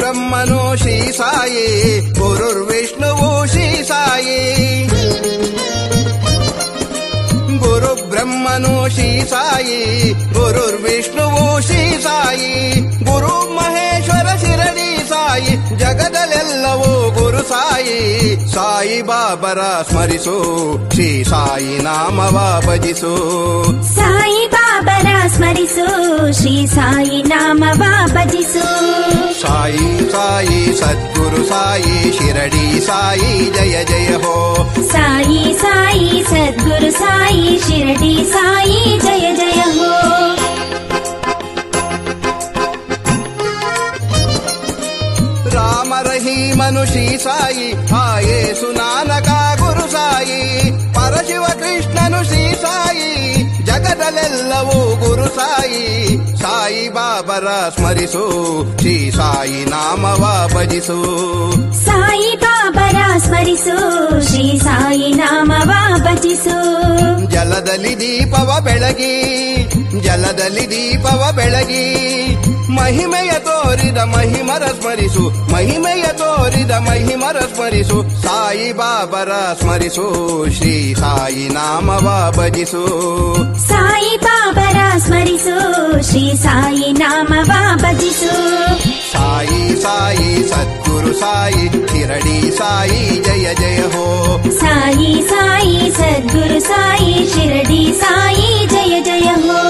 ಬ್ರಹ್ಮನು ಶ್ರೀ ಸಾಯಿ, ಗುರುರ್ವಿಷ್ಣುವು ಶ್ರೀ ಸಾಯಿ. ಗುರು ಬ್ರಹ್ಮನು ಶ್ರೀ ಸಾಯಿ, ಗುರುರ್ವಿಷ್ಣುವು ಶ್ರೀ ಸಾಯಿ. ಗುರು ಮಹೇಶ್ವರ ಶಿರಡಿ ಸಾಯಿ, ಜಗದಲ್ಲೆಲ್ಲವೂ ಗುರು ಸಾಯಿ. ಸಾಯಿ ಬಾಬರ ಸ್ಮರಿಸು, ಶ್ರೀ ಸಾಯಿ ನಾಮವ ಭಜಿಸು. ಸಾಯಿ ಬಾಬರ ಸ್ಮರಿಸು, ಶ್ರೀ ಸಾಯಿ ನಾಮವ ಭಜಿಸು. ಸಾಯಿ ಸಾಯಿ ಸದ್ಗುರು ಸಾಯಿ, ಶಿರಡಿ ಸಾಯಿ ಜಯ ಜಯ ಹೋ. ಸಾಯಿ ಸಾಯಿ ಸದ್ಗುರು ಸಾಯಿ, ಶಿರಡಿ ಸಾಯಿ ಜಯ ಜಯ ಹೋ. ರಾಮ ರಹೀಮನು ಶ್ರೀ ಸಾಯಿ, ಯೇಸು ನಾನಕ ಗುರು ಸಾಯಿ. ಪರಶಿವ ಕೃಷ್ಣನು ಶ್ರೀ ಸಾಯಿ, ಜಗದಲ್ಲೆಲ್ಲವೂ ಗುರು ಸಾಯಿ. ಸಾಯಿ ಬಾಬರ ಸ್ಮರಿಸು, ಶ್ರೀ ಸಾಯಿ ನಾಮವ ಭಜಿಸು. ಸಾಯಿ ಬಾಬರ ಸ್ಮರಿಸು, ಶ್ರೀ ಸಾಯಿ ನಾಮವ ಭಜಿಸು. ಜಲದಲ್ಲಿ ದೀಪವ ಬೆಳಗಿ, ಜಲದಲ್ಲಿ ದೀಪವ ಬೆಳಗಿ, ಮಹಿಮೆಯ ತೋರಿದ ಮಹಿಮರ ಸ್ಮರಿಸು, ಮಹಿಮೆಯ ತೋರಿದ ಮಹಿಮರ ಸ್ಮರಿಸು. ಸಾಯಿ ಬಾಬರ ಸ್ಮರಿಸು, ಶ್ರೀ ಸಾಯಿ ನಾಮವ ಭಜಿಸು. ಸಾಯಿ ಬಾಬರ ಸ್ಮರಿಸು, ಶ್ರೀ ಸಾಯಿ ನಾಮವ ಭಜಿಸು. ಸಾಯಿ ಸಾಯಿ ಸದ್ಗುರು ಸಾಯಿ, ಶಿರಡಿ ಸಾಯಿ ಜಯ ಜಯ ಹೋ. ಸಾಯಿ ಸಾಯಿ ಸದ್ಗುರು ಸಾಯಿ, ಶಿರಡಿ ಸಾಯಿ ಜಯ ಜಯ ಹೋ.